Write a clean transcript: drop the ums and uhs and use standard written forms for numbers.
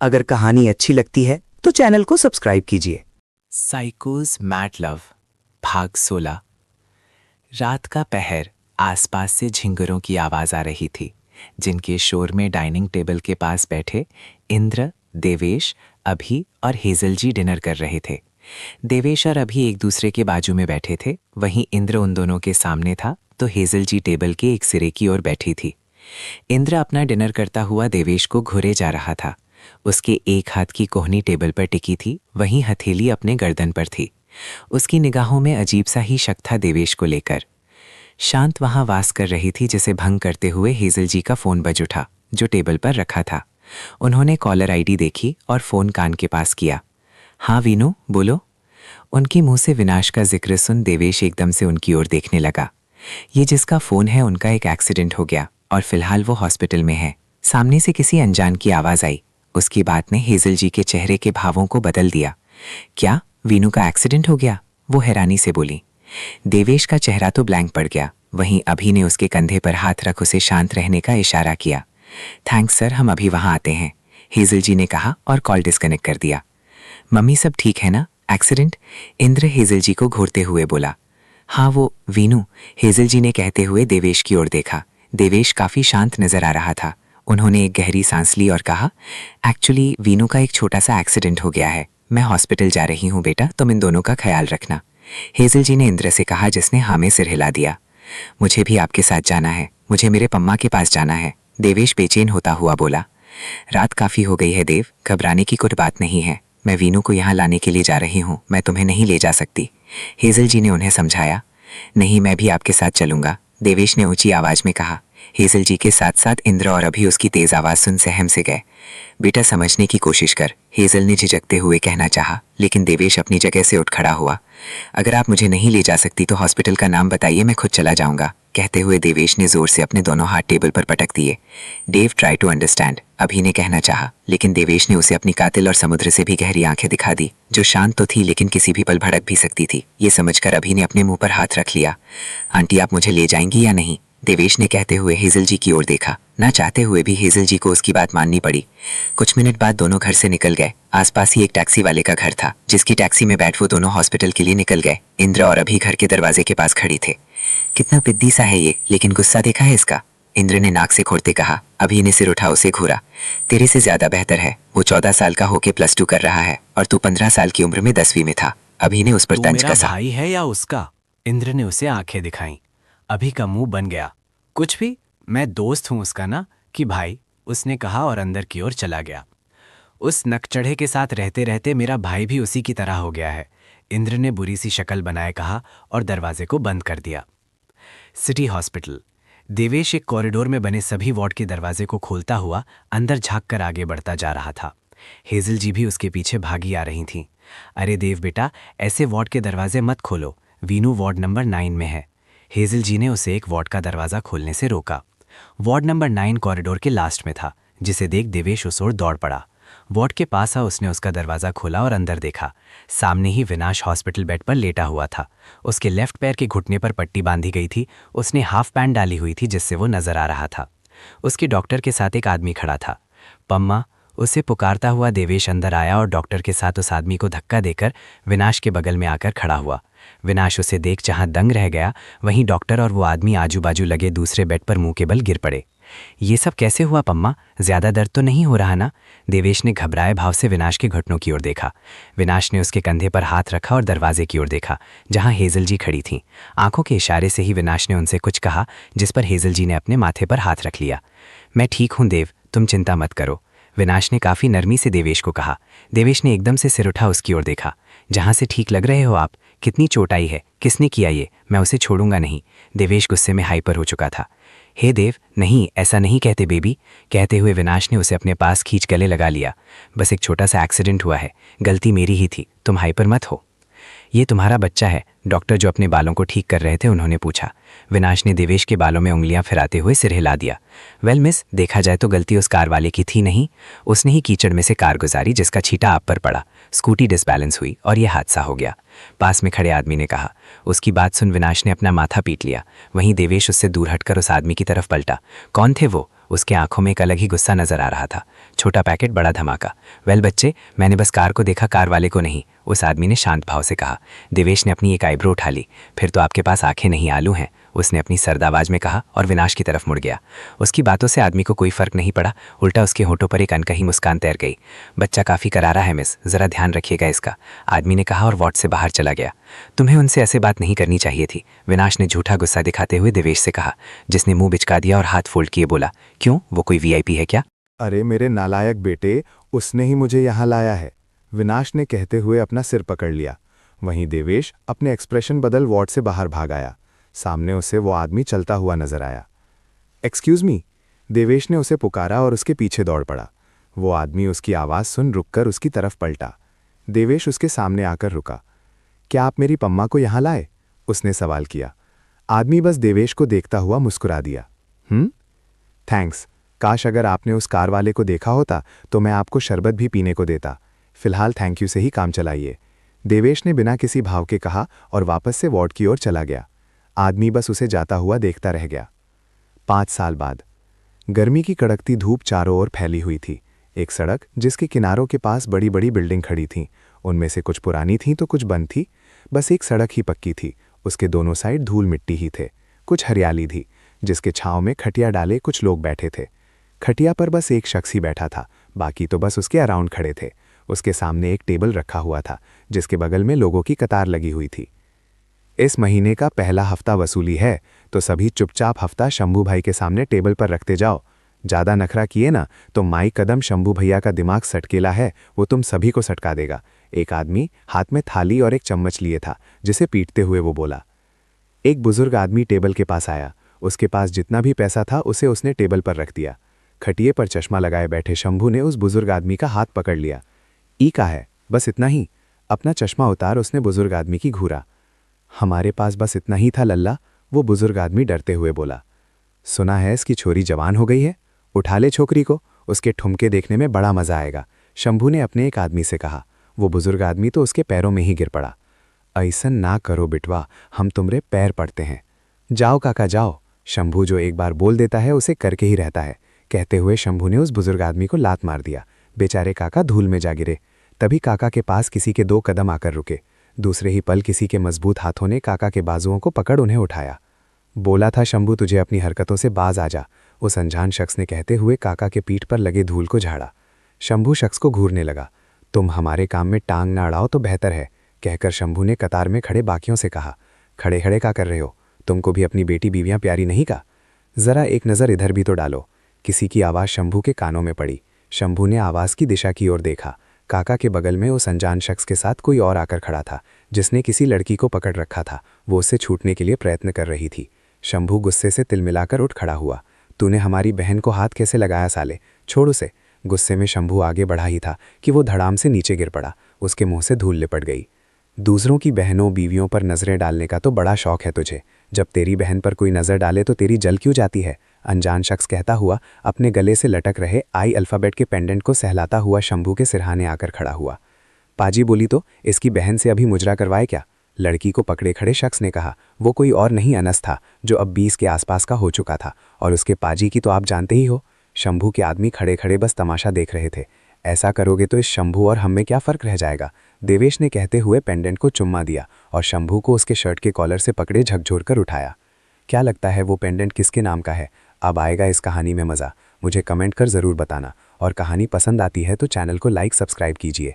अगर कहानी अच्छी लगती है तो चैनल को सब्सक्राइब कीजिए। साइकोज मैड लव भाग 16। रात का पहर, आसपास से झिंगुरों की आवाज आ रही थी, जिनके शोर में डाइनिंग टेबल के पास बैठे इंद्र, देवेश, अभि और हेजल जी डिनर कर रहे थे। देवेश और अभि एक दूसरे के बाजू में बैठे थे, वहीं इंद्र उन दोनों के सामने था तो हेजल जी टेबल के एक सिरे की ओर बैठी थी। इंद्र अपना डिनर करता हुआ देवेश को घूरे जा रहा था। उसके एक हाथ की कोहनी टेबल पर टिकी थी, वहीं हथेली अपने गर्दन पर थी। उसकी निगाहों में अजीब सा ही शक था देवेश को लेकर। शांत वहां वास कर रही थी, जिसे भंग करते हुए हेजल जी का फोन बज उठा, जो टेबल पर रखा था। उन्होंने कॉलर आईडी देखी और फोन कान के पास किया। हाँ वीनू, बोलो। उनके मुंह से विनाश का जिक्र सुन देवेश एकदम से उनकी ओर देखने लगा। ये जिसका फोन है, उनका एक एक्सीडेंट हो गया और फिलहाल वो हॉस्पिटल में है। सामने से किसी अनजान की आवाज आई। उसकी बात ने हेजल जी के चेहरे के भावों को बदल दिया। क्या वीनू का एक्सीडेंट हो गया? वो हैरानी से बोली। देवेश का चेहरा तो ब्लैंक पड़ गया, वहीं अभि ने उसके कंधे पर हाथ रख उसे शांत रहने का इशारा किया। थैंक्स सर, हम अभी वहां आते हैं, हेजल जी ने कहा और कॉल डिस्कनेक्ट कर दिया। मम्मी सब ठीक है ना? एक्सीडेंट? इंद्र हेजल जी को घूरते हुए बोला। हाँ वो वीनू, हेजल जी ने कहते हुए देवेश की ओर देखा। देवेश काफी शांत नजर आ रहा था। उन्होंने एक गहरी सांस ली और कहा, एक्चुअली वीनू का एक छोटा सा एक्सीडेंट हो गया है। मैं हॉस्पिटल जा रही हूँ बेटा, तुम इन दोनों का ख्याल रखना। हेजल जी ने इंद्र से कहा, जिसने हाँ में सिर हिला दिया। मुझे भी आपके साथ जाना है, मुझे मेरे पम्मा के पास जाना है, देवेश बेचैन होता हुआ बोला। रात काफी हो गई है देव, घबराने की कुछ बात नहीं है। मैं वीनू को यहाँ लाने के लिए जा रही हूँ, मैं तुम्हें नहीं ले जा सकती, हेजल जी ने उन्हें समझाया। नहीं, मैं भी आपके साथ चलूंगा, देवेश ने ऊंची आवाज में कहा। हेजल जी के साथ साथ इंद्र और अभी उसकी तेज आवाज सुन सहम से गए। बेटा समझने की कोशिश कर, हेजल ने झिझकते हुए कहना चाहा, लेकिन देवेश अपनी जगह से उठ खड़ा हुआ। अगर आप मुझे नहीं ले जा सकती तो हॉस्पिटल का नाम बताइए, मैं खुद चला जाऊंगा, कहते हुए देवेश ने जोर से अपने दोनों हाथ टेबल पर पटक दिए। डेव ट्राई टू अंडरस्टैंड, अभी ने कहना चाहा, लेकिन देवेश ने उसे अपनी कातिल और समुद्र से भी गहरी आंखें दिखा दी, जो शांत तो थी लेकिन किसी भी पल भड़क भी सकती थी। ये समझकर अभी ने अपने मुंह पर हाथ रख लिया। आंटी, आप मुझे ले जाएंगी या नहीं? देवेश ने कहते हुए हेजल जी की ओर देखा। ना चाहते हुए भी हेजल जी को उसकी बात माननी पड़ी। कुछ मिनट बाद दोनों घर से निकल गए। आसपास ही एक टैक्सी वाले का घर था, जिसकी टैक्सी में बैठ वो दोनों हॉस्पिटल के लिए निकल गए। इंद्र और अभी घर के दरवाजे के पास खड़ी थे। कितना पिद्दी सा है ये, लेकिन गुस्सा देखा है इसका, इंद्र ने नाक से खोड़ते कहा। अभी ने सिर उठा उसे घूरा। तेरे से ज्यादा बेहतर है, वो 14 साल का होके +2 कर रहा है और तू 15 साल की उम्र में 10वीं में था। अभी ने उस पर तंज कसा। भाई है या उसका? इंद्र ने उसे आंखें दिखाई। अभी का मुंह बन गया। कुछ भी, मैं दोस्त हूं उसका ना कि भाई, उसने कहा और अंदर की ओर चला गया। उस नकचढ़े के साथ रहते रहते मेरा भाई भी उसी की तरह हो गया है, इंद्र ने बुरी सी शक्ल बनाए कहा और दरवाजे को बंद कर दिया। City hospital. देवेश एक कॉरिडोर में बने सभी वार्ड के दरवाजे को खोलता हुआ अंदर झांककर आगे बढ़ता जा रहा था। हेजल जी भी उसके पीछे भागी आ रही थीं। अरे देव बेटा, ऐसे वार्ड के दरवाजे मत खोलो, वीनू वार्ड नंबर 9 में है। हेजल जी ने उसे एक वार्ड का दरवाजा खोलने से रोका। वार्ड नंबर 9 कॉरिडोर के लास्ट में था, जिसे देख देवेश उस ओर दौड़ पड़ा। वार्ड के पास आ उसने उसका दरवाजा खोला और अंदर देखा। सामने ही विनाश हॉस्पिटल बेड पर लेटा हुआ था। उसके लेफ्ट पैर के घुटने पर पट्टी बांधी गई थी। उसने हाफ पैंट डाली हुई थी, जिससे वो नजर आ रहा था। उसके डॉक्टर के साथ एक आदमी खड़ा था। पम्मा, उसे पुकारता हुआ देवेश अंदर आया और डॉक्टर के साथ उस आदमी को धक्का देकर विनाश के बगल में आकर खड़ा हुआ। विनाश उसे देख जहां दंग रह गया, वहीं डॉक्टर और वो आदमी आजू बाजू लगे दूसरे बेड पर मुंह के बल गिर पड़े। ये सब कैसे हुआ पम्मा? ज्यादा दर्द तो नहीं हो रहा ना? देवेश ने घबराए भाव से विनाश के घुटनों की ओर देखा। विनाश ने उसके कंधे पर हाथ रखा और दरवाजे की ओर देखा, जहां हेजल जी खड़ी थीं। आंखों के इशारे से ही विनाश ने उनसे कुछ कहा, जिस पर हेजल जी ने अपने माथे पर हाथ रख लिया। मैं ठीक हूं देव, तुम चिंता मत करो, विनाश ने काफी नरमी से देवेश को कहा। देवेश ने एकदम से सिर उठा उसकी ओर देखा। जहां से ठीक लग रहे हो आप? कितनी चोट आई है? किसने किया ये? मैं उसे छोड़ूंगा नहीं। देवेश गुस्से में हाइपर हो चुका था। हे देव, नहीं, ऐसा नहीं कहते बेबी, कहते हुए विनाश ने उसे अपने पास खींच गले लगा लिया। बस एक छोटा सा एक्सीडेंट हुआ है, गलती मेरी ही थी, तुम हाइपर मत हो। ये तुम्हारा बच्चा है? डॉक्टर जो अपने बालों को ठीक कर रहे थे उन्होंने पूछा। विनाश ने देवेश के बालों में उंगलियां फिराते हुए सिर हिला दिया। वेल मिस, देखा जाए तो गलती उस कार वाले की थी नहीं, उसने ही कीचड़ में से कार गुजारी जिसका छींटा आप पर पड़ा, स्कूटी डिसबैलेंस हुई और यह हादसा हो गया, पास में खड़े आदमी ने कहा। उसकी बात सुन विनाश ने अपना माथा पीट लिया। वहीं देवेश उससे दूर हटकर उस आदमी की तरफ पलटा। कौन थे वो? उसके आंखों में एक अलग ही गुस्सा नजर आ रहा था। छोटा पैकेट बड़ा धमाका। वेल बच्चे, मैंने बस कार को देखा, कार वाले को नहीं, उस आदमी ने शांत भाव से कहा। देवेश ने अपनी एक आईब्रो उठा ली। फिर तो आपके पास आंखें नहीं आलू हैं, उसने अपनी सर्द आवाज में कहा और विनाश की तरफ मुड़ गया। उसकी बातों से आदमी को कोई फर्क नहीं पड़ा, उल्टा उसके होठों पर एक अनकही मुस्कान तैर गई। बच्चा काफी करारा है मिस, जरा ध्यान रखिएगा इसका, आदमी ने कहा और वार्ड से बाहर चला गया। तुम्हें उनसे ऐसे बात नहीं करनी चाहिए थी, विनाश ने झूठा गुस्सा दिखाते हुए देवेश से कहा, जिसने मुंह बिचका दिया और हाथ फोल्ड किए बोला, क्यों, वो कोई वीआईपी है क्या? अरे मेरे नालायक बेटे, उसने ही मुझे यहाँ लाया है, विनाश ने कहते हुए अपना सिर पकड़ लिया। वहीं देवेश अपने एक्सप्रेशन बदल वार्ड से बाहर भाग आया। सामने उसे वो आदमी चलता हुआ नजर आया। एक्सक्यूज मी, देवेश ने उसे पुकारा और उसके पीछे दौड़ पड़ा। वो आदमी उसकी आवाज़ सुन रुककर उसकी तरफ पलटा। देवेश उसके सामने आकर रुका। क्या आप मेरी पम्मा को यहाँ लाए? उसने सवाल किया। आदमी बस देवेश को देखता हुआ मुस्कुरा दिया। थैंक्स, काश अगर आपने उस कार वाले को देखा होता तो मैं आपको शरबत भी पीने को देता। फिलहाल थैंक यू से ही काम चलाइए, देवेश ने बिना किसी भाव के कहा और वापस से वार्ड की ओर चला गया। आदमी बस उसे जाता हुआ देखता रह गया। 5 साल बाद गर्मी की कड़कती धूप चारों ओर फैली हुई थी। एक सड़क जिसके किनारों के पास बड़ी बड़ी बिल्डिंग खड़ी थीं, उनमें से कुछ पुरानी थीं तो कुछ बंद थी। बस एक सड़क ही पक्की थी, उसके दोनों साइड धूल मिट्टी ही थे। कुछ हरियाली थी, जिसके छांव में खटिया डाले कुछ लोग बैठे थे। खटिया पर बस एक शख्स ही बैठा था, बाकी तो बस उसके अराउंड खड़े थे। उसके सामने एक टेबल रखा हुआ था, जिसके बगल में लोगों की कतार लगी हुई थी। इस महीने का पहला हफ्ता वसूली है, तो सभी चुपचाप हफ्ता शंभू भाई के सामने टेबल पर रखते जाओ। ज़्यादा नखरा किए ना तो माई कदम शंभू भैया का दिमाग सटकेला है, वो तुम सभी को सटका देगा। एक आदमी हाथ में थाली और एक चम्मच लिए था, जिसे पीटते हुए वो बोला। एक बुजुर्ग आदमी टेबल के पास आया। उसके पास जितना भी पैसा था उसे उसने टेबल पर रख दिया। खटिए पर चश्मा लगाए बैठे शंभू ने उस बुजुर्ग आदमी का हाथ पकड़ लिया। ई का है, बस इतना ही। अपना चश्मा उतार उसने बुजुर्ग आदमी की घूरा। हमारे पास बस इतना ही था लल्ला, वो बुजुर्ग आदमी डरते हुए बोला। सुना है इसकी छोरी जवान हो गई है, उठा ले छोकरी को, उसके ठुमके देखने में बड़ा मजा आएगा, शंभू ने अपने एक आदमी से कहा। वो बुजुर्ग आदमी तो उसके पैरों में ही गिर पड़ा। ऐसन ना करो बिटवा, हम तुमरे पैर पड़ते हैं। जाओ काका जाओ, शंभू जो एक बार बोल देता है उसे करके ही रहता है, कहते हुए शंभू ने उस बुजुर्ग आदमी को लात मार दिया। बेचारे काका धूल में जा गिरे। तभी काका के पास किसी के 2 कदम आकर रुके। दूसरे ही पल किसी के मजबूत हाथों ने काका के बाजुओं को पकड़ उन्हें उठाया। बोला था शंभू तुझे अपनी हरकतों से बाज आ जा, उस अनजान शख्स ने कहते हुए काका के पीठ पर लगे धूल को झाड़ा। शंभू शख्स को घूरने लगा। तुम हमारे काम में टांग ना अड़ाओ तो बेहतर है, कहकर शंभू ने कतार में खड़े बाकियों से कहा। खड़े खड़े क्या कर रहे हो, तुमको भी अपनी बेटी बीवियां प्यारी नहीं का? जरा एक नज़र इधर भी तो डालो। किसी की आवाज़ शंभू के कानों में पड़ी। शंभू ने आवाज़ की दिशा की ओर देखा। काका के बगल में उस अनजान शख्स के साथ कोई और आकर खड़ा था, जिसने किसी लड़की को पकड़ रखा था। वो उससे छूटने के लिए प्रयत्न कर रही थी। शंभू गुस्से से तिलमिलाकर उठ खड़ा हुआ। तूने हमारी बहन को हाथ कैसे लगाया साले, छोड़ उसे। गुस्से में शंभू आगे बढ़ा ही था कि वो धड़ाम से नीचे गिर पड़ा। उसके मुंह से धूल लिपट गई। दूसरों की बहनों बीवियों पर नज़रें डालने का तो बड़ा शौक है तुझे, जब तेरी बहन पर कोई नज़र डाले तो तेरी जल क्यों जाती है? अनजान शख्स कहता हुआ अपने गले से लटक रहे आई अल्फ़ाबेट के पेंडेंट को सहलाता हुआ शंभू के सिरहाने आकर खड़ा हुआ। पाजी बोली तो इसकी बहन से अभी मुजरा करवाए क्या? लड़की को पकड़े खड़े शख्स ने कहा। वो कोई और नहीं अनस था, जो अब 20 के आसपास का हो चुका था, और उसके पाजी की तो आप जानते ही हो। शंभू के आदमी खड़े खड़े बस तमाशा देख रहे थे। ऐसा करोगे तो इस शंभू और हम में क्या फ़र्क रह जाएगा? देवेश ने कहते हुए पेंडेंट को चुम्मा दिया और शंभू को उसके शर्ट के कॉलर से पकड़े झकझोर कर उठाया। क्या लगता है वो पेंडेंट किसके नाम का है? अब आएगा इस कहानी में मज़ा। मुझे कमेंट कर ज़रूर बताना, और कहानी पसंद आती है तो चैनल को लाइक सब्सक्राइब कीजिए।